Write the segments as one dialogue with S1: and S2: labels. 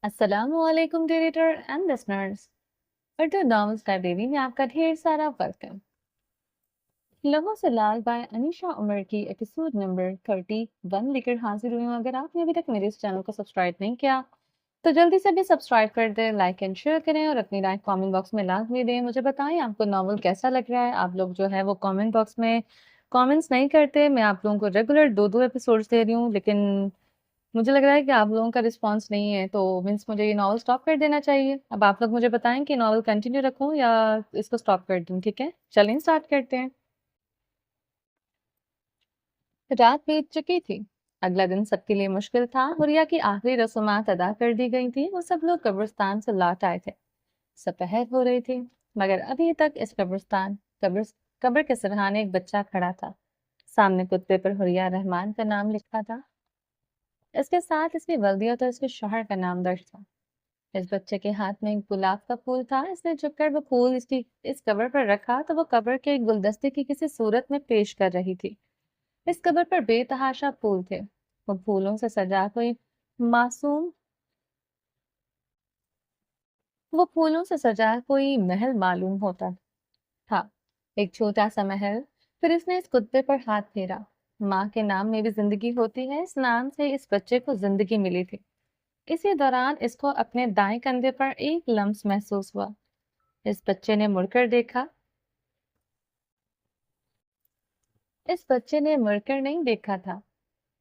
S1: السلام علیکم ڈیریٹر and listeners, Urdu novels library میں آپ کا ڈھیر سارا ویلکم۔ لہو سے لال بائے انیشا عمر کی ایپیسوڈ نمبر 31 لے کر حاضر ہوئی ہوں۔ اگر آپ نے ابھی تک میرے اس چینل کو سبسکرائب نہیں کیا تو جلدی سے بھی سبسکرائب کر دیں، لائک اینڈ شیئر کریں اور اپنی رائے کامنٹ باکس میں لازمی دیں۔ مجھے بتائیں آپ کو ناول کیسا لگ رہا ہے۔ آپ لوگ جو ہے وہ کامنٹ باکس میں کامنٹس نہیں کرتے۔ میں آپ لوگوں کو ریگولر دو ایپیسوڈز دے رہی ہوں، لیکن مجھے لگ رہا ہے کہ آپ لوگوں کا رسپانس نہیں ہے، تو مینس مجھے یہ ناول سٹاپ کر دینا چاہیے۔ اب آپ لوگ مجھے بتائیں کہ ناول کنٹینیو رکھوں یا اس کو سٹاپ کر دوں۔ ٹھیک ہے، چلیں سٹارٹ کرتے ہیں۔ رات بیت چکی تھی، اگلا دن سب کے لیے مشکل تھا۔ ہریا کی آخری رسومات ادا کر دی گئی تھی، وہ سب لوگ قبرستان سے لوٹ آئے تھے۔ سپہر ہو رہی تھی مگر ابھی تک اس قبر کے سرہانے ایک بچہ کھڑا تھا۔ سامنے کتے پر ہریا رحمان کا نام لکھا تھا، اس کے ساتھ اس کی والدیت اور اس کے شوہر کا نام درج تھا۔ اس بچے کے ہاتھ میں ایک گلاب کا پھول تھا۔ اس نے جھک کر وہ پھول اس قبر پر رکھا تو وہ قبر کے ایک گلدستے کی کسی صورت میں پیش کر رہی تھی۔ اس قبر پر بے تحاشا پھول تھے، وہ پھولوں سے سجا معصوم کوئی محل معلوم ہوتا تھا، ایک چھوٹا سا محل۔ پھر اس نے اس کتے پر ہاتھ پھیرا۔ ماں کے نام میں بھی زندگی ہوتی ہے، اس نام سے اس بچے کو زندگی ملی تھی۔ اسی دوران اس کو اپنے دائیں کندھے پر ایک لمس محسوس ہوا۔ اس بچے نے مڑ کر دیکھا۔ اس بچے نے مڑ کر نہیں دیکھا تھا۔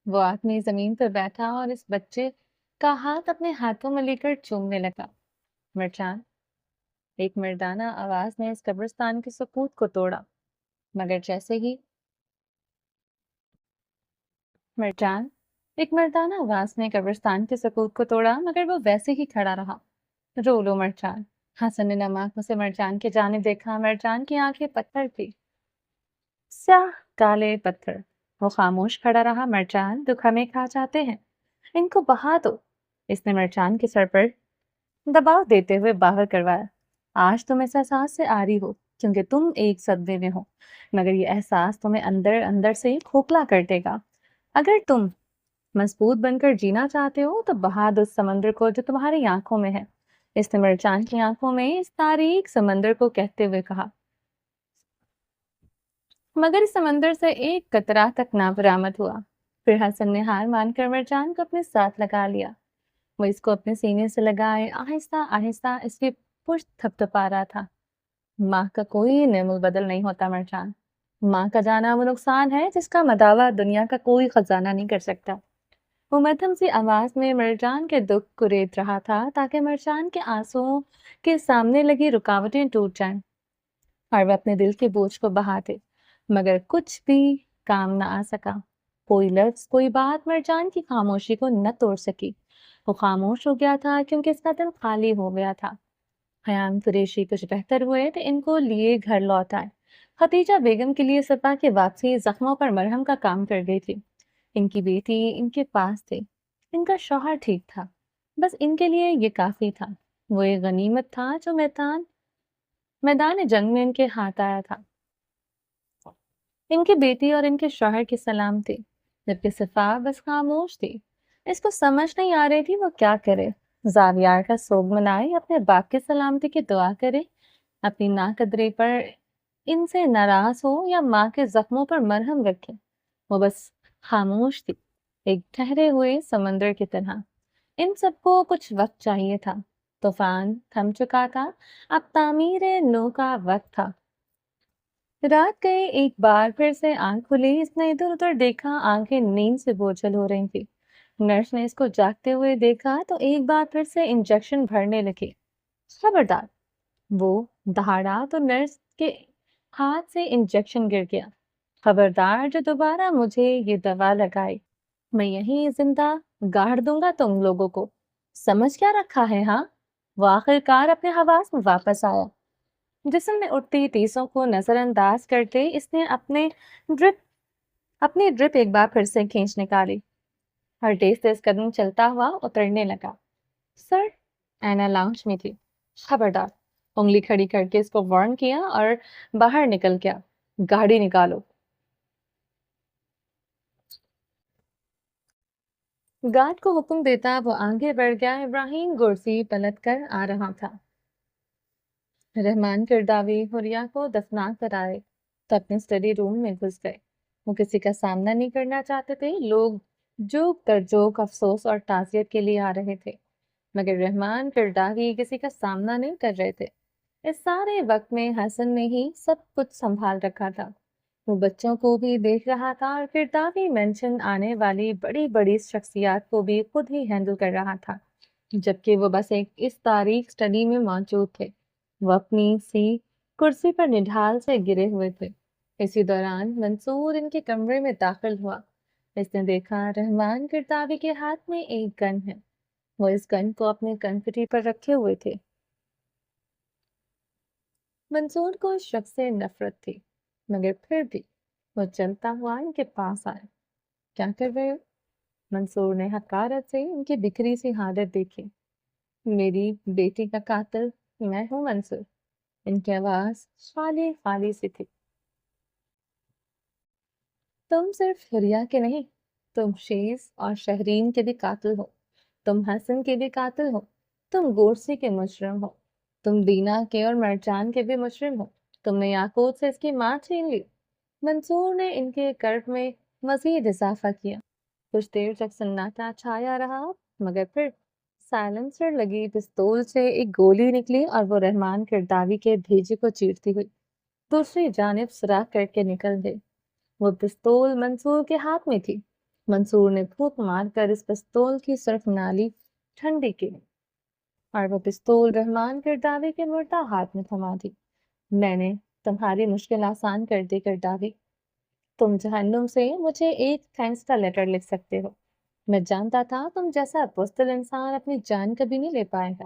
S1: وہ آدمی زمین پر بیٹھا اور اس بچے کا ہاتھ اپنے ہاتھوں میں لے کر چومنے لگا۔ مرجان، ایک مردانہ آواز نے اس قبرستان کے سکوت کو توڑا، مگر جیسے ہی مرجان ایک مردانہ آواز نے قبرستان کے سکوت کو توڑا مگر وہ ویسے ہی کھڑا رہا۔ رو لو مرجان، حسن نے نم آنکھوں سے مرجان کی جانب دیکھا۔ مرجان کی آنکھیں پتھر تھی، سیاہ کالے پتھر۔ وہ خاموش کھڑا رہا۔ مرجان، دکھ ہمیں کھا جاتے ہیں، ان کو بہا دو۔ اس نے مرجان کے سر پر دباؤ دیتے ہوئے باہر کروایا۔ آج تم اس احساس سے آری ہو کیونکہ تم ایک صدمے میں ہو، مگر یہ احساس تمہیں اندر اندر سے کھوکھلا کر دے گا۔ اگر تم مضبوط بن کر جینا چاہتے ہو تو بہا دو اس سمندر کو جو تمہاری آنکھوں میں ہے۔ اس نے مرجان کی آنکھوں میں اس تاریک سمندر کو کہتے ہوئے کہا، مگر اس سمندر سے ایک قطرہ تک نہ برآمد ہوا۔ پھر حسن نے ہار مان کر مرجان کو اپنے ساتھ لگا لیا۔ وہ اس کو اپنے سینے سے لگائے آہستہ آہستہ اس کی پشت تھپتھپا رہا تھا۔ ماں کا کوئی نعم البدل نہیں ہوتا مرجان، ماں کا جانا وہ نقصان ہے جس کا مداوع دنیا کا کوئی خزانہ نہیں کر سکتا۔ وہ مدھم سی آواز میں مرجان کے دکھ کو ریت رہا تھا تاکہ مرجان کے آنسوؤں کے سامنے لگی رکاوٹیں ٹوٹ جائیں اور وہ اپنے دل کے بوجھ کو بہا دے، مگر کچھ بھی کام نہ آ سکا۔ کوئی لفظ، کوئی بات مرجان کی خاموشی کو نہ توڑ سکی۔ وہ خاموش ہو گیا تھا کیونکہ اس کا دل خالی ہو گیا تھا۔ خیام قریشی کچھ بہتر ہوئے تو ان کو لیے گھر لوٹ آئے۔ خدیجہ بیگم کے لیے سپاہ کی واپسی زخموں پر مرہم کا کام کر گئی تھی۔ ان کی بیٹی ان کے پاس تھی، ان کا شوہر ٹھیک تھا، بس ان کے لیے یہ کافی تھا۔ وہ ایک غنیمت تھا جو میدان جنگ میں ان کے ہاتھ آیا تھا۔ ان کی بیٹی اور ان کے شوہر کی سلام تھی، جبکہ صفا بس خاموش تھی۔ اس کو سمجھ نہیں آ رہی تھی وہ کیا کرے۔ زاویار کا سوگ منائے، اپنے باپ کی سلامتی کی دعا کرے، اپنی ناقدری پر ان سے ناراض ہو یا ماں کے زخموں پر مرہم رکھے۔ وہ بس خاموش تھی، ایک ٹھہرے ہوئے سمندر کی طرح۔ ان سب کو کچھ وقت چاہیے تھا۔ طوفان تھم چکا تھا، اب تعمیر نو کا وقت تھا۔ رات گئے، ایک بار پھر سے آنکھ کھلی۔ اس نے ادھر ادھر دیکھا، آنکھیں نیند سے بوجھل ہو رہی تھی۔ نرس نے اس کو جاگتے ہوئے دیکھا تو ایک بار پھر سے انجیکشن بھرنے لگی۔ خبردار! وہ دہاڑا تو نرس کے ہاتھ سے انجیکشن گر گیا۔ خبردار جو دوبارہ مجھے یہ دوا لگائی، میں یہیں زندہ گاڑ دوں گا تم لوگوں کو۔ سمجھ کیا رکھا ہے ہاں؟ وہ آخر کار اپنے حواس میں واپس آیا۔ جسم میں اٹھتی ٹیسوں کو نظر انداز کرتے اس نے اپنی ڈرپ ایک بار پھر سے کھینچ نکالی اور تیز تیز قدم چلتا ہوا اترنے لگا۔ سر، اینا لاؤنج میں تھی۔ خبردار! انگلی کھڑی کر کے اس کو وارن کیا اور باہر نکل گیا۔ گاڑی نکالو۔ گارڈ کو حکم دیتا وہ آگے بڑھ گیا۔ ابراہیم کرسی پلٹ کر آ رہا تھا۔ رحمان کرداوی حریہ کو دفنا کر آئے تو اپنے اسٹڈی روم میں گھس گئے۔ وہ کسی کا سامنا نہیں کرنا چاہتے تھے۔ لوگ جوک در جوک افسوس اور تعزیت کے لیے آ رہے تھے، مگر رحمان کرداوی کسی کا سامنا نہیں کر رہے تھے۔ اس سارے وقت میں حسن نے ہی سب کچھ سنبھال رکھا تھا۔ وہ بچوں کو بھی دیکھ رہا تھا اور کرداوی مینشن آنے والی بڑی بڑی شخصیات کو بھی خود ہی ہینڈل کر رہا تھا، جبکہ وہ بس ایک اس تاریخ اسٹڈی میں موجود تھے۔ وہ اپنی سی کرسی پر نڈھال سے گرے ہوئے تھے۔ اسی دوران منصور ان کے کمرے میں داخل ہوا۔ اس نے دیکھا رحمان کرداوی کے ہاتھ میں ایک گن ہے۔ وہ اس گن کو اپنے کنفٹی پر رکھے ہوئے تھے۔ منصور کو اس شخص سے نفرت تھی، مگر پھر بھی وہ چلتا ہوا ان کے پاس آیا۔ کیا کر رہے ہو؟ منصور نے حقارت سے ان کی بکھری سی حالت دیکھی۔ میری بیٹی کا قاتل میں ہوں منصور۔ ان کی آواز خالی خالی سی تھی۔ تم صرف حریہ کے نہیں، تم شیز اور شہرین کے بھی قاتل ہو۔ تم حسن کے بھی قاتل ہو۔ تم گورسی کے مجرم ہو۔ تم دینا کے اور مرجان کے بھی مجرم ہو۔ تم نے یاقوت سے اس کی ماں چھین لی۔ منصور نے ان کے کرب میں مزید اضافہ کیا۔ کچھ دیر تک سناٹا چھایا رہا، مگر پھر سائلنسر لگی پستول سے ایک گولی نکلی اور وہ رحمان کرداوی کے بھیجے کو چیرتی ہوئی دوسری جانب سراغ کر کے نکل گئی۔ وہ پستول منصور کے ہاتھ میں تھی۔ منصور نے پھونک مار کر اس پستول کی صرف نالی ٹھنڈی کی اور وہ پستول رحمان کرداوی کے مردہ ہاتھ میں تھما دی۔ میں نے تمہاری مشکل آسان کر دی کرداوی۔ تم جہنم سے مجھے ایک تھینکس کا لیٹر لکھ سکتے ہو۔ میں جانتا تھا تم جیسا بزدل انسان اپنی جان کبھی نہیں لے پائے گا۔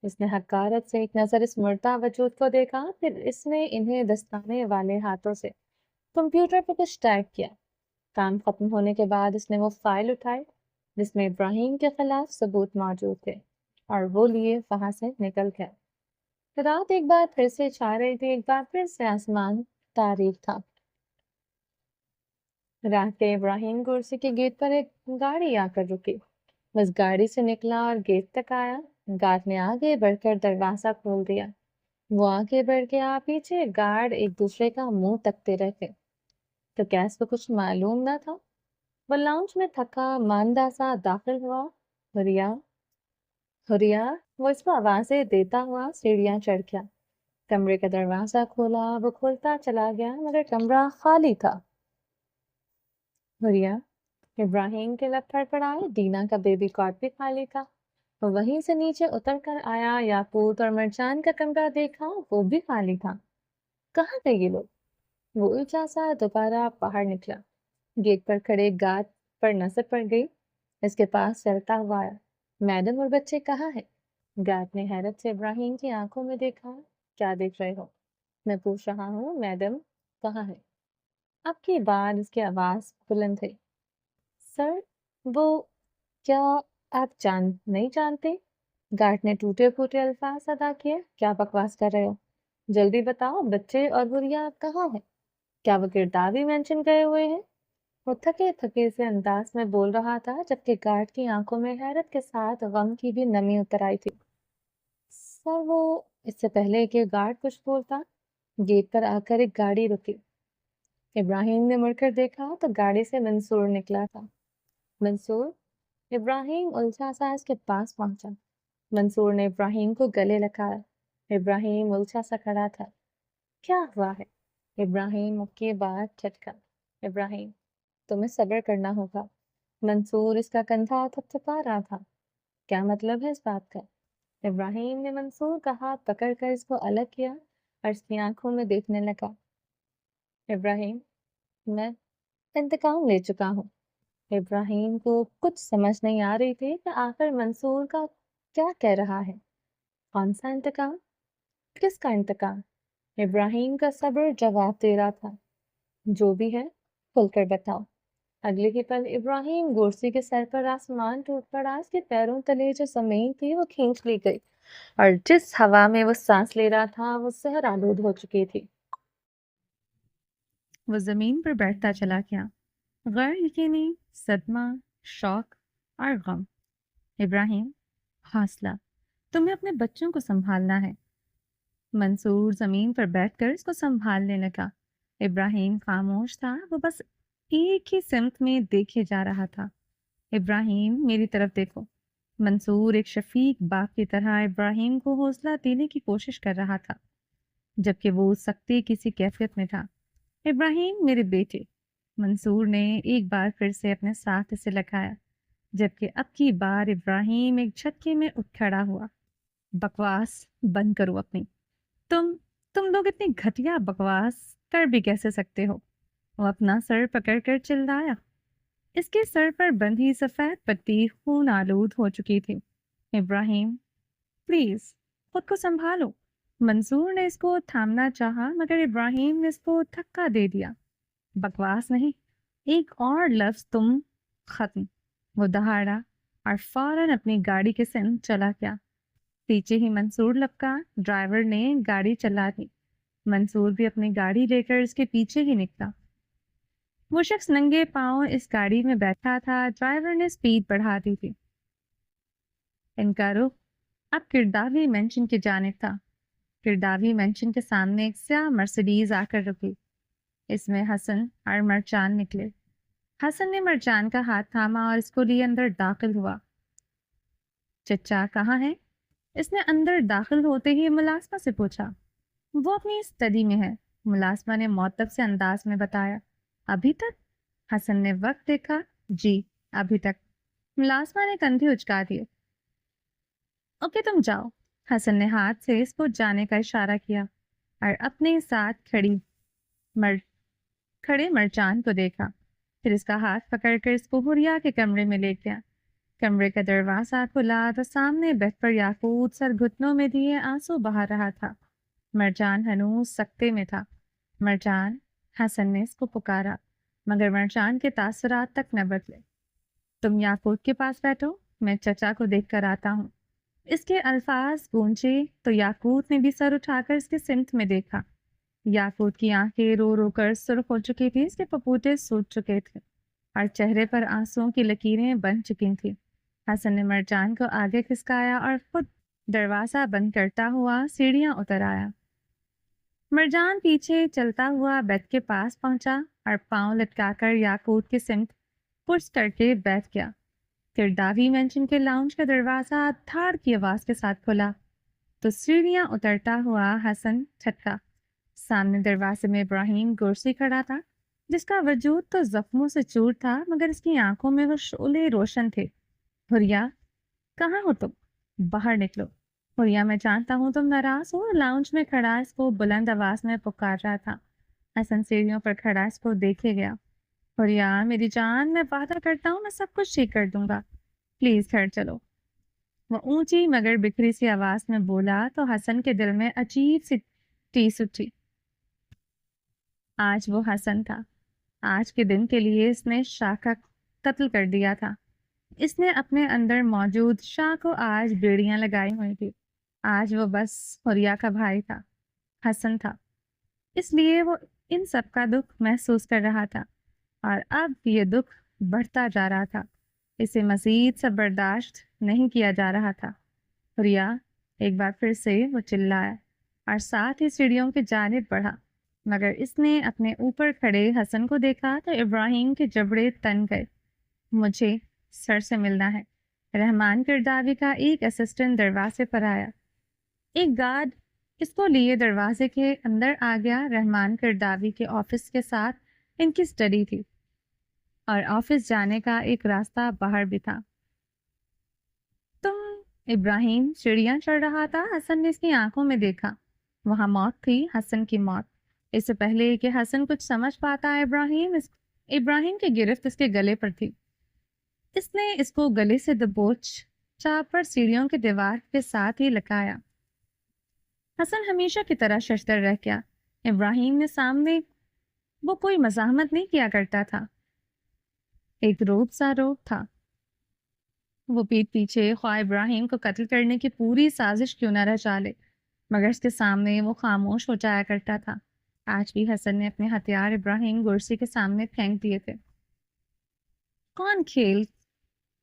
S1: اس نے حقارت سے ایک نظر اس مردہ وجود کو دیکھا، پھر اس نے انہیں دستانے والے ہاتھوں سے کمپیوٹر پہ کچھ ٹائپ کیا۔ کام ختم ہونے کے بعد اس نے وہ فائل اٹھائی جس میں ابراہیم کے خلاف ثبوت موجود تھے اور وہ لیے وہاں سے نکل گیا۔ رات ایک بار پھر سے چھا رہی تھی، ایک بار پھر سے آسمان تاریک تھا۔ رات کے ابراہیم کرسی کے گیٹ پر ایک گاڑی آ کر رکی۔ بس گاڑی سے نکلا اور گیٹ تک آیا۔ گارڈ نے آگے بڑھ کر دروازہ کھول دیا۔ وہ آگے بڑھ گیا، پیچھے گارڈ ایک دوسرے کا منہ تکتے رہتے۔ تو کیا اس کو کچھ معلوم نہ تھا؟ وہ لاؤنج میں تھکا ماندہ سا داخل ہوا۔ حریہ، حریہ، وہ اس کو آوازیں دیتا ہوا سیڑھیاں چڑھ گیا۔ کمرے کا دروازہ کھولا، وہ کھولتا چلا گیا، مگر کمرہ خالی تھا۔ حریہ، ابراہیم کے لب پڑپڑائے۔ دینا کا بیبی کاٹ بھی خالی تھا۔ وہ وہیں سے نیچے اتر کر آیا۔ یاقوت اور مرجان کا کمرہ دیکھا، وہ بھی خالی تھا۔ کہاں گئے یہ لوگ؟ وہ الجھا سا دوبارہ باہر نکلا۔ گیٹ پر کھڑے گارڈ پر نظر پڑ گئی۔ اس کے پاس چلتا ہوا آیا۔ میڈم اور بچے کہاں ہیں؟ گارڈ نے حیرت سے ابراہیم کی آنکھوں میں دیکھا۔ کیا دیکھ رہے ہو؟ میں پوچھ رہا ہوں میڈم کہاں ہے؟ اب کی بار اس کی آواز بلند ہے۔ سر، وہ کیا آپ نہیں جانتے؟ گارڈ نے ٹوٹے پھوٹے الفاظ ادا کیے۔ کیا بکواس کر رہے ہو؟ جلدی بتاؤ، بچے اور حریہ کہاں ہیں؟ کیا وہ کرداوی مینشن گئے ہوئے ہیں؟ وہ تھکے تھکے سے انداز میں بول رہا تھا، جبکہ گارڈ کی آنکھوں میں حیرت کے ساتھ غم کی بھی نمی اتر آئی تھی۔ سر وہ، اس سے پہلے کہ گارڈ کچھ بولتا، گیٹ پر آ کر ایک گاڑی رکی۔ ابراہیم نے مڑ کر دیکھا تو گاڑی سے منصور نکلا تھا۔ منصور؟ ابراہیم الجھا سا اس کے پاس پہنچا۔ منصور نے ابراہیم کو گلے لگایا۔ ابراہیم الجھا سا کھڑا تھا۔ کیا ہوا ہے؟ ابراہیم اب کی بات جھٹکا۔ ابراہیم، تمہیں صبر کرنا ہوگا۔ منصور اس کا کندھا تھپتھپا رہا تھا۔ کیا مطلب ہے اس بات کا؟ ابراہیم نے منصور کا ہاتھ پکڑ کر اس کو الگ کیا اور اس کی آنکھوں میں دیکھنے لگا۔ ابراہیم، میں انتقام لے چکا ہوں۔ ابراہیم کو کچھ سمجھ نہیں آ رہی تھی کہ آخر منصور کا کیا کہہ رہا ہے۔ کون سا انتقام؟ کس کا انتقام؟ ابراہیم کا صبر جواب دے رہا تھا۔ جو بھی ہے کھل کر بتاؤ۔ اگلے ہی پل ابراہیم گورسی کے سر پر آسمان ٹوٹ پڑا۔ اس کے پیروں تلے جو زمین تھی وہ کھینچ لی گئی اور جس ہوا میں وہ سانس لے رہا تھا وہ زہر آلود ہو چکی تھی۔ وہ زمین پر بیٹھتا چلا گیا۔ غیر یقینی، صدمہ، شوق اور غم۔ ابراہیم، حوصلہ، تمہیں اپنے بچوں کو سنبھالنا ہے۔ منصور زمین پر بیٹھ کر اس کو سنبھالنے لگا۔ ابراہیم خاموش تھا، وہ بس ایک ہی سمت میں دیکھے جا رہا تھا۔ ابراہیم، میری طرف دیکھو۔ منصور ایک شفیق باپ کی طرح ابراہیم کو حوصلہ دینے کی کوشش کر رہا تھا، جبکہ وہ سختی کسی کیفیت میں تھا۔ ابراہیم، میرے بیٹے، منصور نے ایک بار پھر سے اپنے ساتھ اسے لگایا، جبکہ اب کی بار ابراہیم ایک جھٹکے میں اٹھ کھڑا ہوا۔ بکواس بند کرو اپنی۔ تم لوگ اتنی گھٹیا بکواس کر بھی کیسے سکتے ہو؟ وہ اپنا سر پکڑ کر چلایا۔ اس کے سر پر بندھی سفید پٹی خون آلود ہو چکی تھی۔ ابراہیم، پلیز خود کو سنبھالو۔ منصور نے اس کو تھامنا چاہا، مگر ابراہیم نے اس کو دھکا دے دیا۔ بکواس نہیں، ایک اور لفظ تم ختم۔ وہ دہاڑا اور فوراً اپنی گاڑی کے سمت چلا گیا۔ پیچھے ہی منصور لپکا۔ ڈرائیور نے گاڑی چلا دی۔ منصور بھی اپنی گاڑی لے کر اس کے پیچھے ہی نکلا۔ وہ شخص ننگے پاؤں اس گاڑی میں بیٹھا تھا۔ ڈرائیور نے سپیڈ بڑھا دی تھی۔ ان کا رخ اب کرداوی مینشن کی جانب تھا۔ کرداوی مینشن کے سامنے ایک سیاہ مرسڈیز آ کر رکی۔ اس میں حسن اور مرجان نکلے۔ حسن نے مرجان کا ہاتھ تھاما اور اس کو لیے اندر داخل ہوا۔ چچا کہاں ہے؟ اس نے اندر داخل ہوتے ہی ملازمہ سے پوچھا۔ وہ اپنی اسٹڈی میں ہے، ملازمہ نے معتب سے انداز میں بتایا۔ ابھی تک؟ حسن نے وقت دیکھا۔ جی ابھی تک۔ ملازمہ نے کندھے اچکا دیے۔ اوکے تم جاؤ۔ حسن نے ہاتھ سے اس کو جانے کا اشارہ کیا اور اپنے ساتھ کھڑے مرجان کو دیکھا۔ پھر اس کا ہاتھ پکڑ کر اس کو حریا کے کمرے میں لے گیا۔ کمرے کا دروازہ کھلا تو سامنے بیڈ پر یاقوت سر گھٹنوں میں دیے آنسو بہا رہا تھا۔ مرجان ہنوز سکتے میں تھا۔ مرجان، حسن نے اس کو پکارا، مگر مرجان کے تاثرات تک نہ بدلے۔ تم یاقوت کے پاس بیٹھو، میں چچا کو دیکھ کر آتا ہوں۔ اس کے الفاظ گونجے تو یاقوت نے بھی سر اٹھا کر اس کے سمت میں دیکھا۔ یاقوت کی آنکھیں رو رو کر سرخ ہو چکی تھی، اس کے پپوتے سوج چکے تھے اور چہرے پر آنسوؤں کی لکیریں بن چکی تھیں۔ حسن نے مرجان کو آگے کھسکایا اور خود دروازہ بند کرتا ہوا سیڑھیاں اتر آیا۔ مرجان پیچھے چلتا ہوا بیڈ کے پاس پہنچا اور پاؤں لٹکا کر یاقوت کے سمت پرس کر کے بیٹھ گیا۔ پھر داوی مینشن کے لاؤنج کا دروازہ دھاڑ کی آواز کے ساتھ کھلا تو سیڑھیاں اترتا ہوا حسن چھٹکا۔ سامنے دروازے میں ابراہیم گرسی کھڑا تھا، جس کا وجود تو زخموں سے چور تھا، مگر اس کی آنکھوں میں وہ شعلے روشن تھے۔ حریا، کہاں ہو تم؟ باہر نکلو۔ حریا، میں جانتا ہوں تم ناراض ہو۔ لاؤنج میں کھڑا اس کو بلند آواز میں پکار رہا تھا۔ حسن سیڑھیوں پر کھڑا اس کو دیکھے گیا۔ حریا میری جان، میں وعدہ کرتا ہوں میں سب کچھ ٹھیک کر دوں گا، پلیز گھر چلو۔ وہ اونچی مگر بکھری سی آواز میں بولا تو حسن کے دل میں عجیب سی ٹیس اٹھی۔ آج وہ حسن تھا۔ آج کے دن کے لیے اس نے شاہ کا قتل کر دیا تھا۔ اس نے اپنے اندر موجود شاہ کو آج بیڑیاں لگائی ہوئی تھی۔ آج وہ بس حریا کا بھائی تھا، حسن تھا۔ اس لیے وہ ان سب کا دکھ محسوس کر رہا تھا، اور اب یہ دکھ بڑھتا جا رہا تھا۔ اسے مزید سب برداشت نہیں کیا جا رہا تھا۔ حریا، ایک بار پھر سے وہ چلایا اور ساتھ ہی سیڑھیوں کی جانب بڑھا، مگر اس نے اپنے اوپر کھڑے حسن کو دیکھا تو ابراہیم کے جبڑے تن گئے۔ مجھے سر سے ملنا ہے۔ رحمان کرداوی کا ایک اسسٹنٹ دروازے پر آیا۔ ایک گارڈ اس کو لیے دروازے کے اندر آ گیا۔ رحمان کرداوی کے آفس کے ساتھ ان کی اسٹڈی تھی اور آفس جانے کا ایک راستہ باہر بھی تھا۔ تم؟ ابراہیم سیڑھیاں چڑھ رہا تھا۔ حسن نے اس کی آنکھوں میں دیکھا۔ وہاں موت تھی، حسن کی موت۔ اس سے پہلے کہ حسن کچھ سمجھ پاتا، ابراہیم کی گرفت اس کے گلے پر تھی۔ اس نے اس کو گلے سے دبوچ چاپ پر سیڑھیوں کی دیوار کے ساتھ ہی لٹکایا۔ حسن ہمیشہ کی طرح ششدر رہ گیا۔ ابراہیم نے سامنے وہ کوئی مزاحمت نہیں کیا کرتا تھا، ایک روب سا روب تھا۔ وہ پیٹ پیچھے خواہ ابراہیم کو قتل کرنے کی پوری سازش کیوں نہ رچا لے، مگر اس کے سامنے وہ خاموش ہو جایا کرتا تھا۔ آج بھی حسن نے اپنے ہتھیار ابراہیم گرسی کے سامنے پھینک دیے تھے۔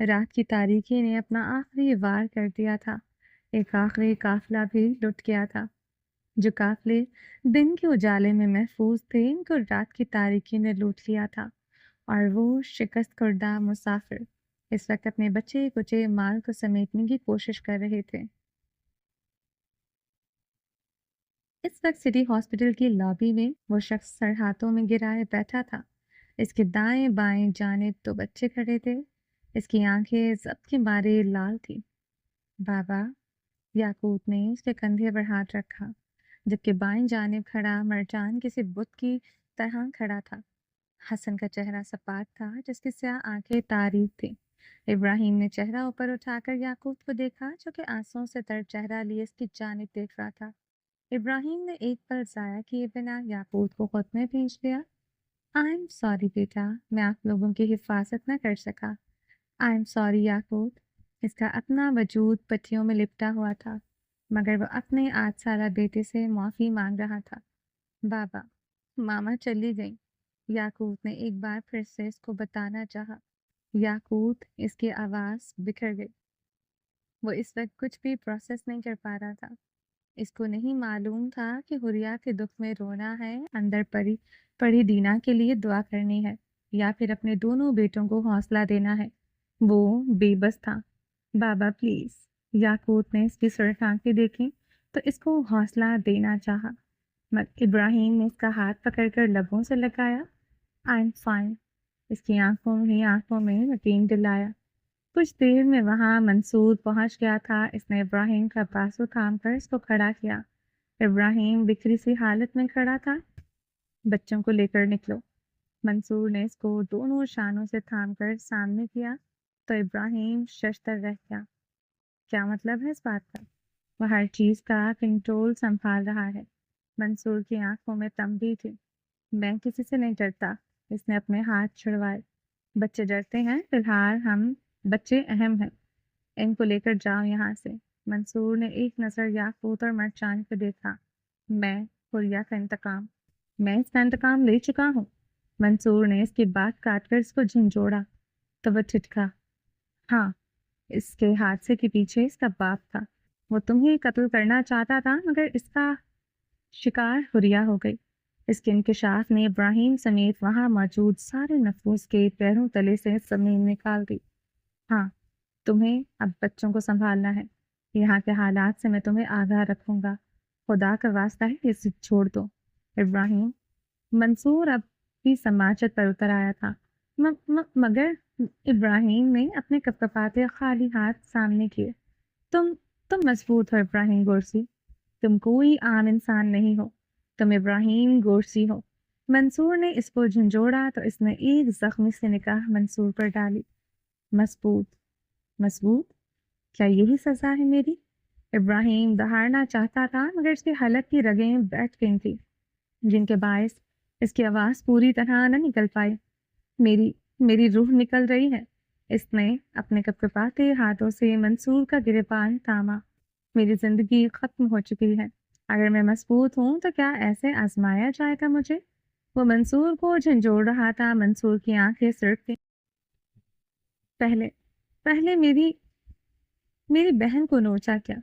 S1: رات کی تاریکی نے اپنا آخری وار کر دیا تھا۔ ایک آخری قافلہ بھی لٹ گیا تھا۔ جو قافلے دن کے اجالے میں محفوظ تھے، ان کو رات کی تاریکی نے لوٹ لیا تھا، اور وہ شکست کردہ مسافر اس وقت اپنے بچے کچے مال کو سمیٹنے کی کوشش کر رہے تھے۔ اس وقت سٹی ہاسپٹل کی لابی میں وہ شخص سر ہاتھوں میں گرائے بیٹھا تھا۔ اس کے دائیں بائیں جانب دو بچے کھڑے تھے۔ اس کی آنکھیں ضبط کے مارے لال تھیں۔ بابا، یعقوب نے اس کے کندھے پر ہاتھ رکھا، جبکہ بائیں جانب کھڑا مرجان کسی بت کی طرح کھڑا تھا۔ حسن کا چہرہ سپاٹ تھا، جس کی سیاہ آنکھیں تاریک تھیں۔ ابراہیم نے چہرہ اوپر اٹھا کر یعقوب کو دیکھا، جو کہ آنسوؤں سے تر چہرہ لیے اس کی جانب دیکھ رہا تھا۔ ابراہیم نے ایک پل ضائع کیے بنا یعقوب کو خود میں بھیج دیا۔ آئی ایم سوری بیٹا، میں آپ لوگوں کی حفاظت نہ کر سکا۔ آئی ایم سوری یعقوب۔ اس کا اپنا وجود پٹیوں میں لپٹا ہوا تھا، مگر وہ اپنے 8 سالہ بیٹے سے معافی مانگ رہا تھا۔ بابا، ماما چلی گئی، یعقوب نے ایک بار پھر سے اس کو بتانا چاہا۔ یعقوب، اس کی آواز بکھر گئی۔ وہ اس وقت کچھ بھی پروسیس نہیں کر پا رہا تھا۔ اس کو نہیں معلوم تھا کہ حریہ کے دکھ میں رونا ہے، اندر پڑی دینا کے لیے دعا کرنی ہے، یا پھر اپنے دونوں بیٹوں کو حوصلہ دینا ہے۔ وہ بے بس تھا۔ بابا پلیز، یعقوب نے اس کی سرخ آنکھیں دیکھیں تو اس کو حوصلہ دینا چاہا۔ ابراہیم نے اس کا ہاتھ پکڑ کر لبوں سے لگایا۔ آئی ایم فائن، اس کی آنکھوں میں یقین دلایا۔ کچھ دیر میں وہاں منصور پہنچ گیا تھا۔ اس نے ابراہیم کا بازو تھام کر اس کو کھڑا کیا۔ ابراہیم بکھری سی حالت میں کھڑا تھا۔ بچوں کو لے کر نکلو۔ منصور نے اس کو دونوں شانوں سے تھام کر سامنے کیا تو ابراہیم ششدر رہ گیا۔ کیا مطلب ہے اس بات کا؟ وہ ہر چیز کا کنٹرول سنبھال رہا ہے۔ منصور کی آنکھوں میں تمبی تھی۔ میں کسی سے نہیں ڈرتا، اس نے اپنے ہاتھ چھڑوائے۔ بچے ڈرتے ہیں، فی الحال ہم بچے اہم ہیں، ان کو لے کر جاؤ یہاں سے۔ منصور نے ایک نظر یاقوت اور مرجان کو دیکھا۔ میں اس کا انتقام لے چکا ہوں۔ منصور نے اس کی بات کاٹ کر اس کو جھنجھوڑا تو وہ ٹھٹکا۔ ہاں، اس کے حادثے کے پیچھے اس کا باپ تھا۔ وہ تمہیں قتل کرنا چاہتا تھا، مگر اس کا شکار حریہ ہو گئی۔ اس کے انکشاف نے ابراہیم سمیت وہاں موجود سارے نفوس کے پیروں تلے سے زمین نکال دی۔ ہاں، تمہیں اب بچوں کو سنبھالنا ہے۔ یہاں کے حالات سے میں تمہیں آگاہ رکھوں گا۔ خدا کا واسطہ ہے، اسے چھوڑ دو۔ ابراہیم، منصور اب بھی سماجت پر اتر آیا تھا۔ مگر ابراہیم نے اپنے کپکپاتے خالی ہاتھ سامنے کیے۔ تم مضبوط ہو ابراہیم گورسی، تم کوئی عام انسان نہیں ہو، تم ابراہیم گورسی ہو۔ منصور نے اس کو جھنجھوڑا تو اس نے ایک زخمی سے نگاہ منصور پر ڈالی۔ مضبوط، کیا یہی سزا ہے میری؟ ابراہیم دہاڑنا چاہتا تھا، مگر اس کے حلق کی رگیں بیٹھ گئی تھی، جن کے باعث اس کی آواز پوری طرح نہ نکل پائی۔ میری روح نکل رہی ہے۔ اس نے اپنے کپکپاتے ہاتھوں سے منصور کا گریبان تھاما۔ میری زندگی ختم ہو چکی ہے۔ اگر میں مضبوط ہوں تو کیا ایسے آزمایا جائے گا مجھے؟ وہ منصور کو جھنجھوڑ رہا تھا۔ منصور کی آنکھیں سرخ تھیں۔ پہلے میری بہن کو نوچا کیا؟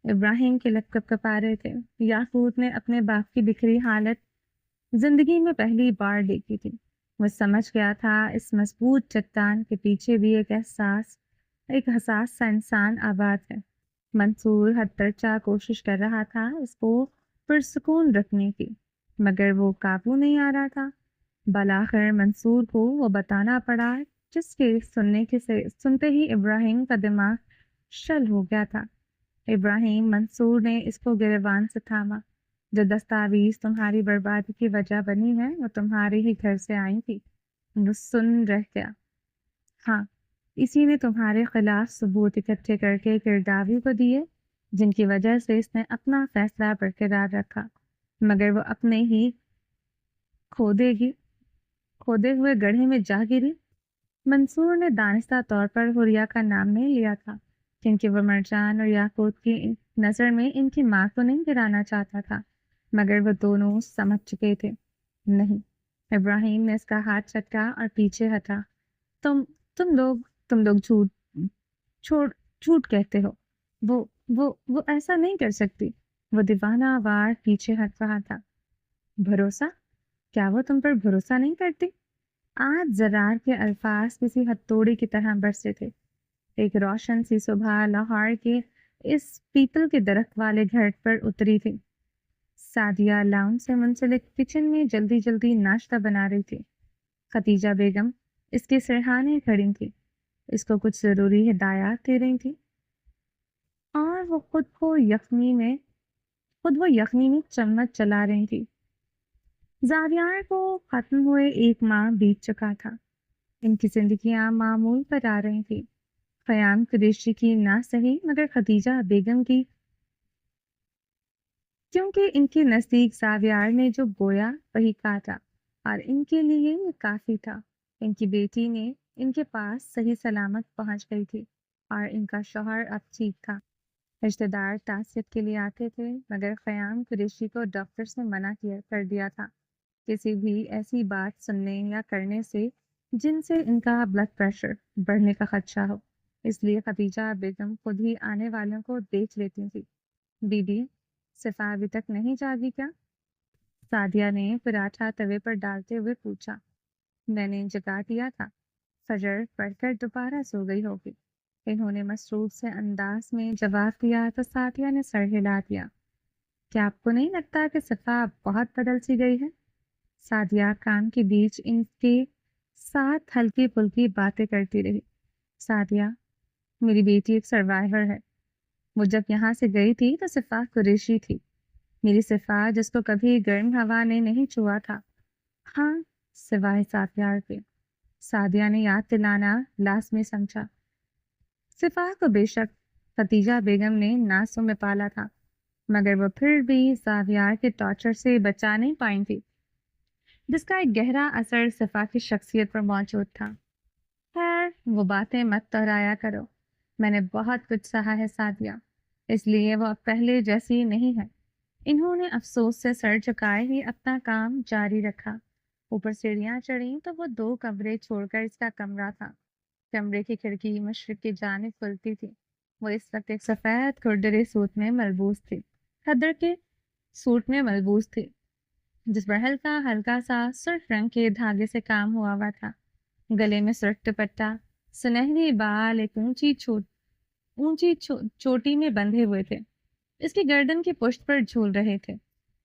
S1: ابراہیم کے لب کپکپا رہے تھے۔ یاقوت نے اپنے باپ کی بکھری حالت زندگی میں پہلی بار دیکھی تھی۔ وہ سمجھ گیا تھا اس مضبوط چٹان کے پیچھے بھی ایک حساس سا انسان آباد ہے۔ منصور حد درجہ کوشش کر رہا تھا اس کو پرسکون رکھنے کی، مگر وہ قابو نہیں آ رہا تھا۔ بالآخر منصور کو وہ بتانا پڑا، جس کے سنتے ہی ابراہیم کا دماغ شل ہو گیا تھا۔ ابراہیم، منصور نے اس کو گریبان سے تھاما۔ جو دستاویز تمہاری بربادی کی وجہ بنی ہے، وہ تمہارے ہی گھر سے آئی تھی۔ وہ سن رہ گیا۔ ہاں، اسی نے تمہارے خلاف ثبوت اکٹھے کر کے گرداوی کو دیے، جن کی وجہ سے اس نے اپنا فیصلہ برقرار رکھا، مگر وہ اپنے ہی کھودے ہوئے گڑھے میں جا گری۔ منصور نے دانستہ طور پر حریہ کا نام نہیں لیا تھا، کیونکہ وہ مرجان اور یاقوت کی نظر میں ان کی ماں کو نہیں گرانا چاہتا تھا، مگر وہ دونوں سمجھ چکے تھے۔ نہیں، ابراہیم نے اس کا ہاتھ چٹکا اور پیچھے ہٹا۔ تم لوگ چھوڑ جھوٹ کہتے ہو، وہ وہ ایسا نہیں کر سکتی۔ وہ دیوانہ وار پیچھے ہٹ رہا تھا۔ بھروسہ؟ کیا وہ تم پر بھروسہ نہیں کرتی؟ آج زرار کے الفاظ کسی ہتھوڑے کی طرح برسے تھے۔ ایک روشن سی صبح لاہور کے اس پیپل کے درخت والے گھر پر اتری تھی۔ سعدیہ لاؤن سے منسلک کچن میں جلدی جلدی ناشتہ بنا رہی تھی۔ خدیجہ بیگم اس کے سرہانے کھڑی تھی، اس کو کچھ ضروری ہدایات دے رہی تھی، اور وہ خود وہ یخنی میں چمچ چلا رہی تھی۔ زاویار کو ختم ہوئے 1 ماہ بیت چکا تھا۔ ان کی زندگیاں معمول پر آ رہی تھی۔ خیام قریشی کی نہ صحیح مگر خدیجہ بیگم کی، کیونکہ ان کے نزدیک زاویار نے جو بویا وہی کاٹا، اور ان کے لیے یہ کافی تھا۔ ان کی بیٹی نے ان کے پاس صحیح سلامت پہنچ گئی تھی، اور ان کا شوہر اب ٹھیک تھا۔ رشتہ دار تعزیت کے لیے آتے تھے، مگر خیام قریشی کو ڈاکٹر سے منع کر دیا تھا کسی بھی ایسی بات سننے یا کرنے سے جن سے ان کا بلڈ پریشر بڑھنے کا خدشہ ہو۔ اس لیے خدیجہ بیگم خود ہی آنے والوں کو دیکھ لیتی تھی۔ بی بی، صفا ابھی تک نہیں جاگی کیا؟ سعدیہ نے پراٹھا توے پر ڈالتے ہوئے پوچھا۔ میں نے جگا دیا تھا، فجر پڑھ کر دوبارہ سو گئی ہوگی، انہوں نے مسرور سے انداز میں جواب دیا تو سعدیہ نے سر ہلا دیا۔ کیا آپ کو نہیں لگتا کہ صفا بہت بدل سی گئی ہے؟ سعدیہ کام کے بیچ ان کے ساتھ ہلکی پھلکی باتیں کرتی رہی۔ سعدیہ، میری بیٹی ایک سروائیور ہے۔ وہ جب یہاں سے گئی تھی تو صفا قریشی تھی، میری صفا جس کو کبھی گرم ہوا نے نہیں چھوا تھا۔ ہاں، سوائے ساتیار کے، سعدیہ نے یاد دلانا لازمی سمجھا۔ صفا کو بے شک خدیجہ بیگم نے ناسوں میں پالا تھا، مگر وہ پھر بھی زاویار کے ٹارچر سے بچا نہیں پائی تھی، جس کا ایک گہرا اثر صفا کی شخصیت پر موجود تھا۔ خیر، وہ باتیں مت دہرایا کرو، میں نے بہت کچھ سہا ہے سعدیہ، اس لیے وہ اب پہلے جیسی نہیں ہے۔ انہوں نے افسوس سے سر جھکائے ہی اپنا کام جاری رکھا۔ اوپر سیڑھیاں چڑھیں تو وہ 2 کمرے چھوڑ کر اس کا کمرہ تھا۔ کمرے کی کھڑکی مشرق کی جانب کھلتی تھی۔ وہ اس وقت ایک سفید کھردرے سوٹ میں ملبوس تھی، خدر کے سوٹ میں ملبوس تھی، جس پر ہلکا ہلکا سا سرخ رنگ کے دھاگے سے کام ہوا تھا۔ گلے میں سرخ دوپٹہ، سنہری بال ایک اونچی چوٹی میں بندھے ہوئے تھے، اس کی گردن کی پشت پر جھول رہے تھے۔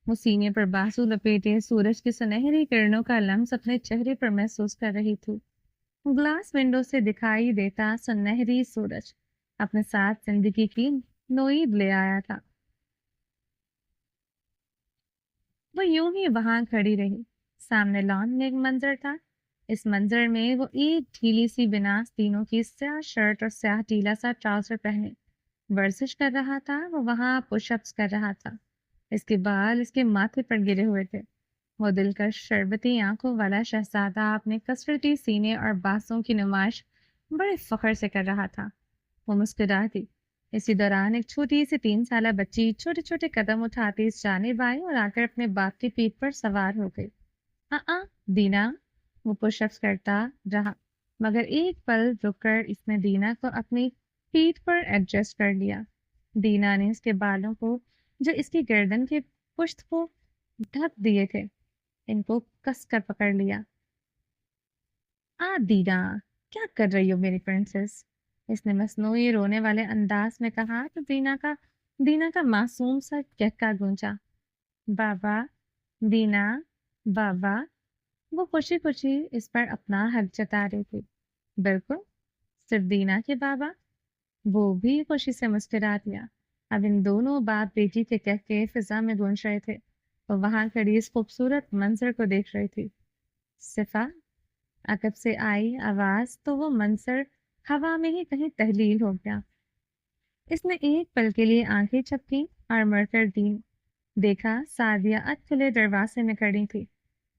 S1: وہ سینے پر بازو لپیٹے سورج کی سنہری کرنوں کا لمس اپنے چہرے پر محسوس کر رہی تھی۔ گلاس ونڈو سے دکھائی دیتا سنہری سورج اپنے ساتھ زندگی کی نوید لے آیا تھا۔ وہ یوں ہی وہاں کھڑی رہی۔ سامنے لان میں ایک منظر تھا۔ اس منظر میں وہ ایک ڈھیلی سی بنا تینوں کی سیاہ شرٹ اور سیاہ ڈھیلا سا ٹراؤزر پہنے ورزش کر رہا تھا۔ وہ وہاں پش اپس کر رہا تھا۔ اس کے بال اس کے ماتھے پر گرے ہوئے تھے۔ وہ دلکش شربتی آنکھوں والا شہزادہ اپنے کسرتی سینے اور بازوں کی نمائش بڑے فخر سے کر رہا تھا۔ وہ مسکرا دی۔ اسی دوران ایک چھوٹی سی 3 سالہ بچی چھوٹے چھوٹے قدم اٹھاتی اس جانب آئی اور آ کر اپنے باپ کی پیٹھ پر سوار ہو گئی۔ دینا، وہ پش اپس کرتا رہا، مگر ایک پل رک کر اس نے دینا کو اپنی پیٹھ پر ایڈجسٹ کر لیا۔ دینا نے اس کے بالوں کو جو اس کی گردن کے پشت کو ڈھک دیے تھے، ان کو کس کر پکڑ لیا۔ دینا، کیا کر رہی ہو میری پرنسس؟ اس نے مصنوعی رونے والے انداز میں کہا تو دینا کا معصوم سا کہکا گونجا۔ بابا، دینا، بابا۔ وہ خوشی خوشی اس پر اپنا حق جتا رہی تھی۔ بالکل، صرف دینا کے بابا؟ وہ بھی خوشی سے مسکرا دیا۔ اب ان دونوں باپ بیٹی کے کہکے فضا میں گونج رہے تھے۔ وہ وہاں کھڑی اس خوبصورت منظر کو دیکھ رہی تھی۔ صفا، عقب سے آئی آواز تو وہ منظر ہوا میں ہی کہیں تحلیل ہو گیا۔ اس نے ایک پل کے لیے آنکھیں جھپکیں اور مڑ کر دیکھا سعدیہ کھلے دروازے میں کھڑی تھی۔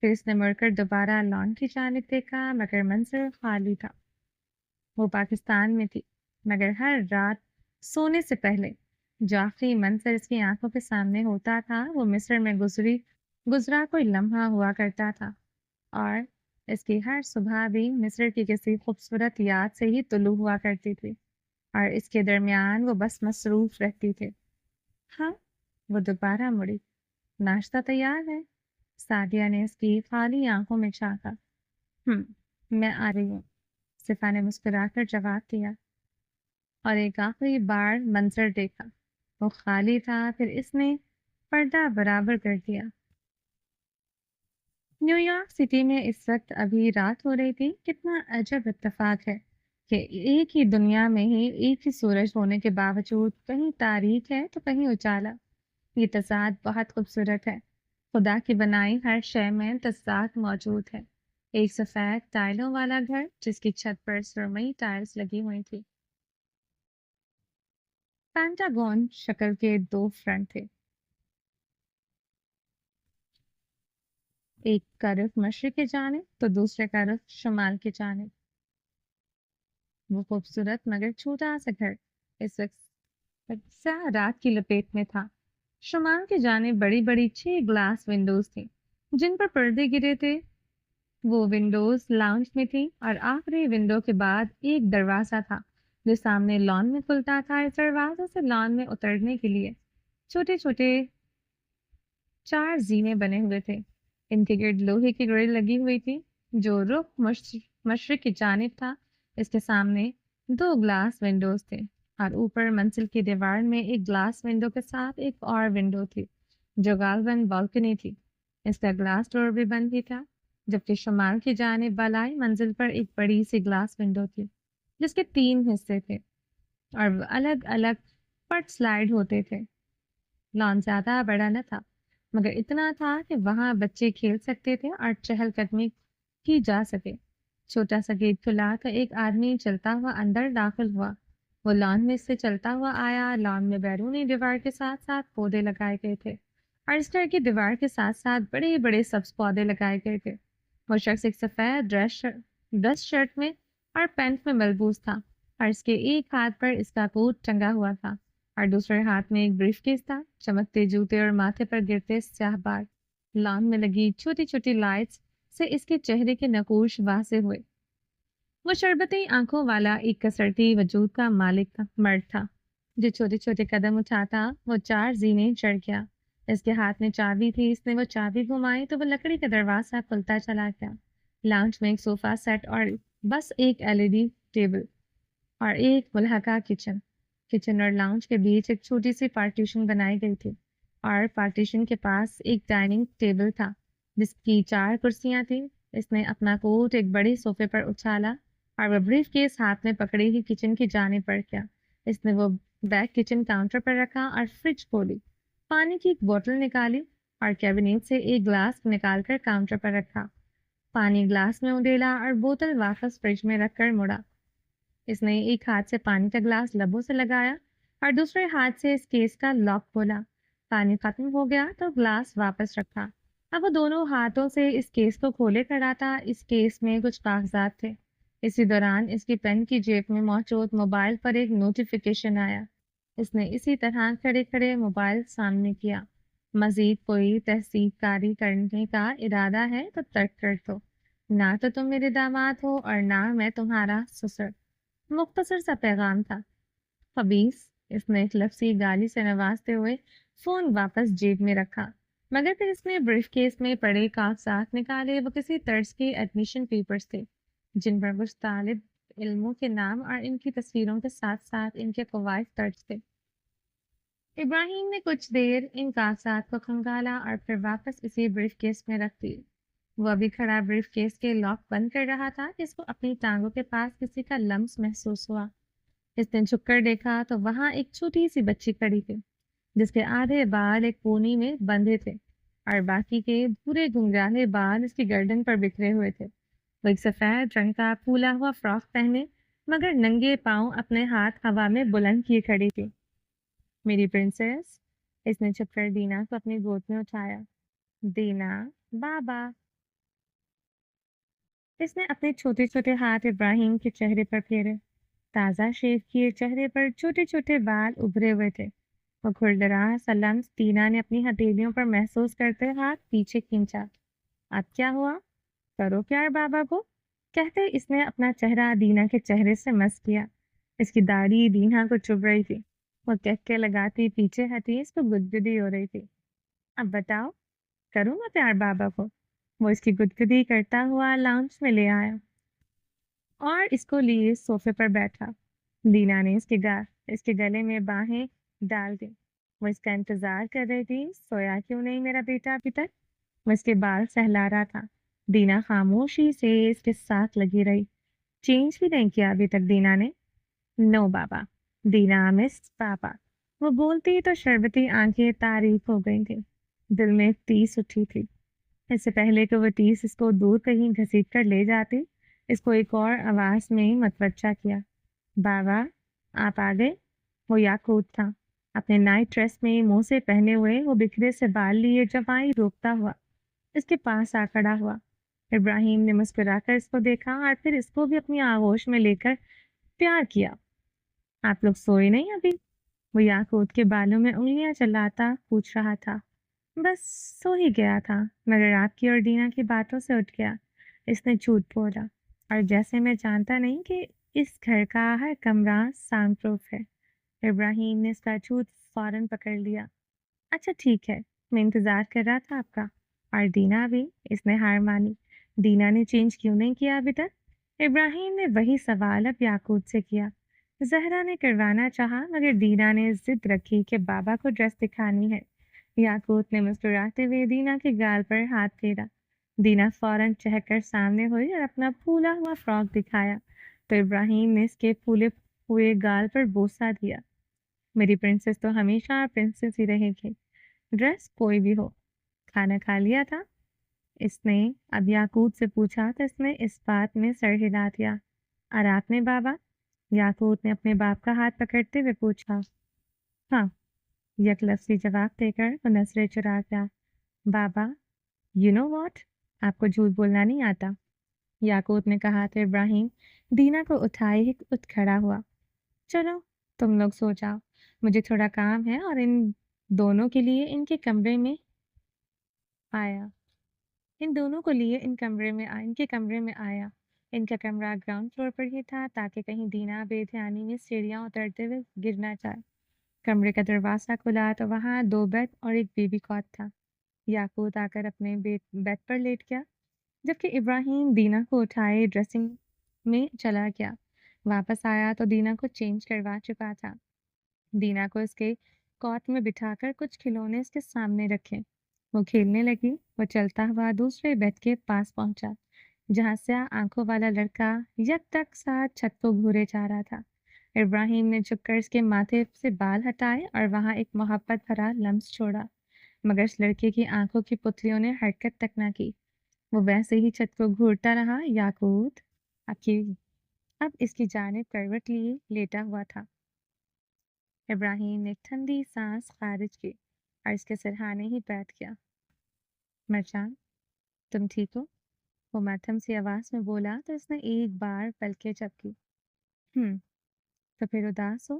S1: پھر اس نے مڑ کر دوبارہ لان کی جانب دیکھا، مگر منظر خالی تھا۔ وہ پاکستان میں تھی، مگر ہر رات سونے سے پہلے جو آخری منظر اس کی آنکھوں کے سامنے ہوتا تھا وہ مصر میں گزرا کوئی لمحہ ہوا کرتا تھا، اور اس کی ہر صبح بھی مصر کی کسی خوبصورت یاد سے ہی طلوع ہوا کرتی تھی۔ اور اس کے درمیان وہ بس مصروف رہتی تھی۔ ہاں، وہ دوبارہ مڑی۔ ناشتہ تیار ہے؟ سعدیہ نے اس کی خالی آنکھوں میں جھانکا۔ میں آ رہی ہوں، صفا نے مسکرا کر جواب دیا اور ایک آخری بار منظر دیکھا۔ وہ خالی تھا، پھر اس نے پردہ برابر کر دیا۔ نیو یارک سٹی میں اس وقت ابھی رات ہو رہی تھی۔ کتنا عجب اتفاق ہے کہ ایک ہی دنیا میں ہی ایک ہی سورج ہونے کے باوجود کہیں تاریک ہے تو کہیں اجالا۔ یہ تضاد بہت خوبصورت ہے۔ خدا کی بنائی ہر شے میں تضاد موجود ہے۔ ایک سفید ٹائلوں والا گھر جس کی چھت پر سرمئی ٹائلز لگی ہوئی تھی۔ پینٹاگون شکل کے دو فرنٹ تھے، ایک کا رخ مشرق کی جانب تو دوسرے کا رخ شمال کی جانب۔ وہ خوبصورت مگر چھوٹا سا گھر اس وقت سیاہ رات کی لپیٹ میں تھا۔ شمال کی جانب بڑی بڑی 6 گلاس ونڈوز تھیں جن پر پردے گرے تھے۔ وہ ونڈوز لاؤنج میں تھی اور آخری ونڈو کے بعد ایک دروازہ تھا جو سامنے لان میں کھلتا تھا۔ اس دروازے سے لان میں اترنے کے لیے چھوٹے چھوٹے 4 زینے بنے ہوئے تھے۔ ان کے گرد لوہے کی گرل لگی ہوئی تھی جو رخ مشرق کی جانب تھا۔ اس کے سامنے 2 گلاس ونڈوز تھے اور اوپر منزل کی دیوار میں ایک گلاس ونڈو کے ساتھ ایک اور ونڈو تھی جو غالباً بالکنی تھی۔ اس کا گلاس ڈور بھی بند ہی تھا، جبکہ شمال کی جانب بالائی منزل پر ایک بڑی سی گلاس ونڈو تھی جس کے 3 حصے تھے اور وہ الگ الگ پٹ سلائیڈ ہوتے تھے۔ لان زیادہ بڑا نہ تھا مگر اتنا تھا کہ وہاں بچے کھیل سکتے تھے اور چہل قدمی کی جا سکے۔ چھوٹا سا گیٹ کھلا تو ایک آدمی چلتا ہوا اندر داخل ہوا۔ وہ لان میں سے چلتا ہوا آیا۔ لان میں بیرونی دیوار کے ساتھ ساتھ پودے لگائے گئے تھے اور اس طرح کی دیوار کے ساتھ ساتھ بڑے بڑے سبز پودے لگائے گئے تھے۔ وہ شخص ایک سفید ڈریس شرٹ میں اور پینٹ میں ملبوس تھا اور اس کے ایک ہاتھ پر اس کا کوٹ ٹنگا ہوا تھا اور دوسرے ہاتھ میں ایک بریف کیس تھا۔ چمکتے جوتے اور ماتھے پر گرتے سیاہ بال۔ لان میں لگی چھوٹی چھوٹی لائٹس سے اس کے چہرے کے نقوش واضح ہوئے۔ وہ شربتی آنکھوں والا ایک کسرتی وجود کا مالک مرد تھا جو چھوٹے چھوٹے قدم اٹھاتا وہ 4 زینے چڑھ گیا۔ اس کے ہاتھ میں چابی تھی۔ اس نے وہ چابی گھمائی تو وہ لکڑی کا دروازہ کھلتا چلا گیا۔ لاؤنج میں ایک صوفہ سیٹ اور بس ایک LED ٹیبل اور ایک ملحقہ کچن اور لاؤنج کے بیچ ایک چھوٹی سی پارٹیشن بنائی گئی تھی اور پارٹیشن کے پاس ایک ڈائننگ ٹیبل تھا جس کی 4 کرسیاں تھیں۔ اس نے اپنا کوٹ ایک بڑے صوفے پر اچھالا اور وہ بریف کیس ہاتھ میں پکڑے ہی کچن کی جانب بڑھ گیا۔ اس نے وہ بیگ کچن کاؤنٹر پر رکھا اور فریج کھولی، پانی کی ایک بوتل نکالی اور کیبنٹ سے ایک گلاس نکال کر کاؤنٹر پر رکھا۔ پانی گلاس میں اڈیلا اور بوتل واپس فریج میں رکھ کر مڑا۔ اس نے ایک ہاتھ سے پانی کا گلاس لبوں سے لگایا اور دوسرے ہاتھ سے اس کیس کا لاک کھولا۔ پانی ختم ہو گیا تو گلاس واپس رکھا۔ اب وہ دونوں ہاتھوں سے اس کیس کو کھولے کھڑا تھا۔ اس کیس میں کچھ کاغذات تھے۔ اسی دوران اس کی پین کی جیب میں موجود موبائل پر ایک نوٹیفیکیشن آیا۔ اس نے اسی طرح کھڑے کھڑے موبائل سامنے کیا۔ مزید کوئی تحقیق کاری کرنے کا ارادہ ہے تو ترک کر دو، نہ تو تم میرے داماد ہو اور نہ میں تمہارا سسر۔ مختصر سا پیغام تھا۔ خبیث، اس نے ایک لفظی گالی سے نوازتے ہوئے فون واپس جیب میں رکھا، مگر پھر اس نے بریف کیس میں پڑے کاغذات نکالے۔ وہ کسی طرز کے ایڈمیشن پیپرز تھے جن پر کچھ طالب علموں کے نام اور ان کی تصویروں کے ساتھ ساتھ ان کے فوائد درج تھے۔ ابراہیم نے کچھ دیر ان کاغذات کو کھنگالا اور پھر واپس اسی بریف کیس میں رکھ دی۔ وہ ابھی کھڑا بریف کیس کے لاک بند کر رہا تھا کہ اس کو اپنی ٹانگوں کے پاس کسی کا لمس محسوس ہوا۔ اس نے جھک کر دیکھا تو وہاں ایک چھوٹی سی بچی کھڑی تھی جس کے آدھے بال ایک پونی میں بندھے تھے اور باقی کے بھورے گھنگرالے بال اس کی گردن پر بکھرے ہوئے تھے۔ وہ ایک سفید رنگ کا پھولا ہوا فراک پہنے مگر ننگے پاؤں اپنے ہاتھ ہوا میں بلند کیے کھڑی تھی۔ میری پرنسس، اس نے چھپ کر دینا کو اپنی گود میں اٹھایا۔ دینا، بابا۔ اس نے اپنے چھوٹے چھوٹے ہاتھ ابراہیم کے چہرے پر پھیرے۔ تازہ شیو کیے چہرے پر چھوٹے چھوٹے بال ابھرے ہوئے تھے۔ وہ کھردراز سا لمس دینا نے اپنی ہتھیلیوں پر محسوس کرتے ہاتھ پیچھے کھینچا۔ اب کیا ہوا؟ کرو پیار بابا کو، کہتے اس نے اپنا چہرہ دینا کے چہرے سے مس کیا۔ اس کی داڑھی دینہ کو چبھ رہی تھی. وہ کہکے لگاتی پیچھے ہٹی. اس کو گدگدی ہو رہی تھی. اب بتاؤ کروں میں پیار بابا کو؟ وہ اس کی گدگدی کرتا ہوا لاؤنج میں لے آیا اور اس کو لیے صوفے پر بیٹھا. دینا نے اس کے گلے میں باہیں ڈال دی. وہ اس کا انتظار کر رہی تھی. سویا کیوں نہیں میرا بیٹا ابھی تک؟ وہ اس کے بال سہلا رہا تھا. دینا خاموشی سے اس کے ساتھ لگی رہی. چینج بھی نہیں کیا ابھی تک دینا نے. نو بابا. دینا مس پاپا. وہ بولتی تو شربتی آنکھیں تعریف ہو گئی تھی. دل میں ٹیس اٹھی تھی. اس سے پہلے کہ وہ ٹیس اس کو دور کہیں گھسیٹ کر لے جاتی اس کو ایک اور آواز میں متوجہ کیا. بابا آپ آ گئے. وہ یاقوت تھا. اپنے نائٹ ڈریس میں منہ سے پہنے ہوئے وہ بکھرے سے بال لیے جمائی روکتا ہوا اس کے پاس آ کھڑا ہوا. ابراہیم نے مسکرا کر اس کو دیکھا اور پھر اس کو بھی اپنی آغوش میں لے کر پیار کیا. آپ لوگ سوئے نہیں ابھی؟ وہ یاقوت کے بالوں میں انگلیاں چلاتا پوچھ رہا تھا. بس سو ہی گیا تھا مگر آپ کی اور دینا کی باتوں سے اٹھ گیا. اس نے جھوٹ بولا. اور جیسے میں جانتا نہیں کہ اس گھر کا ہر کمرہ ساؤنڈ پروف ہے. ابراہیم نے اس کا جھوٹ فوراً پکڑ لیا. اچھا ٹھیک ہے میں انتظار کر رہا تھا آپ کا. اور دینا بھی. اس نے ہار مانی. دینا نے چینج کیوں نہیں کیا ابھی تک؟ ابراہیم نے وہی سوال اب یاقوت سے کیا. زہرا نے کروانا چاہا مگر دینا نے ضد رکھی کہ بابا کو ڈریس دکھانی ہے. یاقوت نے مسکراتے ہوئے دینا کے گال پر ہاتھ پھیرا. دینا فوراً چہک کر سامنے ہوئی اور اپنا پھولا ہوا فراک دکھایا تو ابراہیم نے اس کے پھولے ہوئے گال پر بوسہ دیا. میری پرنسس تو ہمیشہ پرنسس ہی رہے گی ڈریس کوئی بھی ہو. کھانا کھا لیا تھا؟ اس نے اب یاقوت سے پوچھا تو اس نے اس بات میں سر ہلا دیا. اور آپ نے بابا؟ یاقوت نے اپنے باپ کا ہاتھ پکڑتے ہوئے پوچھا. ہاں یک لفظی جواب دے کر وہ نظریں چرا گیا. بابا یو نو واٹ آپ کو جھوٹ بولنا نہیں آتا. یاقوت نے کہا تو ابراہیم دینا کو اٹھائے ہی اٹھ کھڑا ہوا. چلو تم لوگ سو جاؤ مجھے تھوڑا کام ہے. اور ان دونوں کے لیے ان کے کمرے میں آیا. ان دونوں کو لیے ان کے کمرے میں آیا. ان کا کمرہ گراؤنڈ فلور پر ہی تھا تاکہ کہیں دینا بے دھیانی میں سیڑھیاں اترتے ہوئے گر نہ جائے. کمرے کا دروازہ کھلا تو وہاں 2 بیڈ اور ایک بیبی کاٹ تھا. یاقوت آ کر اپنے بیڈ پر لیٹ گیا جبکہ ابراہیم دینا کو اٹھائے ڈریسنگ میں چلا گیا. واپس آیا تو دینا کو چینج کروا چکا تھا. دینا کو اس کے کاٹ میں بٹھا کر کچھ کھلونے اس کے سامنے رکھے. وہ کھیلنے لگی. وہ چلتا ہوا دوسرے بیڈ کے پاس پہنچا جہاں سیاہ آنکھوں والا لڑکا یک تک ساتھ چھت کو گھورے جا رہا تھا. ابراہیم نے جھک کر اس کے ماتھے سے بال ہٹائے اور وہاں ایک محبت بھرا لمس چھوڑا مگر اس لڑکے کی آنکھوں کی پتلیوں نے حرکت تک نہ کی. وہ ویسے ہی چھت کو گھورتا رہا. یاقوت اب اس کی جانب کروٹ لیے لیٹا ہوا تھا. ابراہیم نے ایک ٹھنڈی سانس خارج کی اور اس کے سرہانے ہی بیٹھ گیا. مرجان تم ٹھیک ہو؟ وہ ماتھم سی آواز میں بولا تو اس نے ایک بار پلکیں جھپکی. تو پھر اداس ہو؟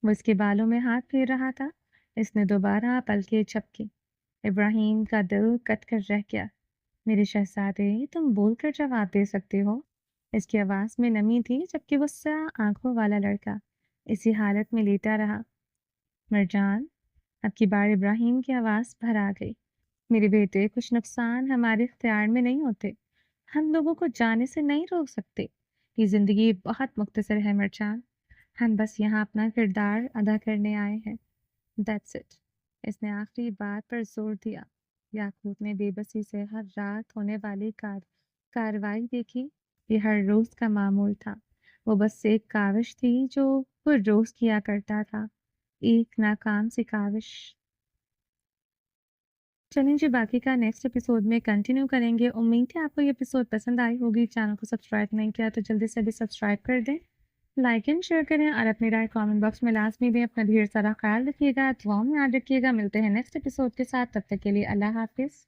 S1: وہ اس کے بالوں میں ہاتھ پھیر رہا تھا. اس نے دوبارہ پلکیں جھپکی. ابراہیم کا دل کٹ کر رہ گیا. میرے شہزادے تم بول کر جواب دے سکتے ہو. اس کی آواز میں نمی تھی جبکہ وہ سیاہ آنکھوں والا لڑکا اسی حالت میں لیٹا رہا. مرجان اب کی بار ابراہیم کی آواز بھر آ گئی. میرے بیٹے کچھ نقصان ہمارے اختیار میں نہیں ہوتے. ہم لوگوں کو جانے سے نہیں روک سکتے. یہ زندگی بہت مختصر ہے مرجان. ہم بس یہاں اپنا کردار ادا کرنے آئے ہیں. That's it. اس نے آخری بات پر زور دیا. یاقوت نے بے بسی سے ہر رات ہونے والی کارروائی دیکھی. یہ ہر روز کا معمول تھا. وہ بس ایک کاوش تھی جو وہ روز کیا کرتا تھا. ایک ناکام سی کاوش. چلیں جی باقی کا نیکسٹ ایپیسوڈ میں کنٹینیو کریں گے. امید ہے آپ کو یہ ایپیسوڈ پسند آئی ہوگی. چینل کو سبسکرائب نہیں کیا تو جلدی سے بھی سبسکرائب کر دیں. لائک اینڈ شیئر کریں اور اپنی رائے کامنٹ باکس میں لازمی دیں. اپنا ڈھیر سارا خیال رکھیے گا. دعاؤں میں یاد رکھیے گا. ملتے ہیں نیکسٹ ایپیسوڈ کے ساتھ. تب تک کے لیے اللہ حافظ.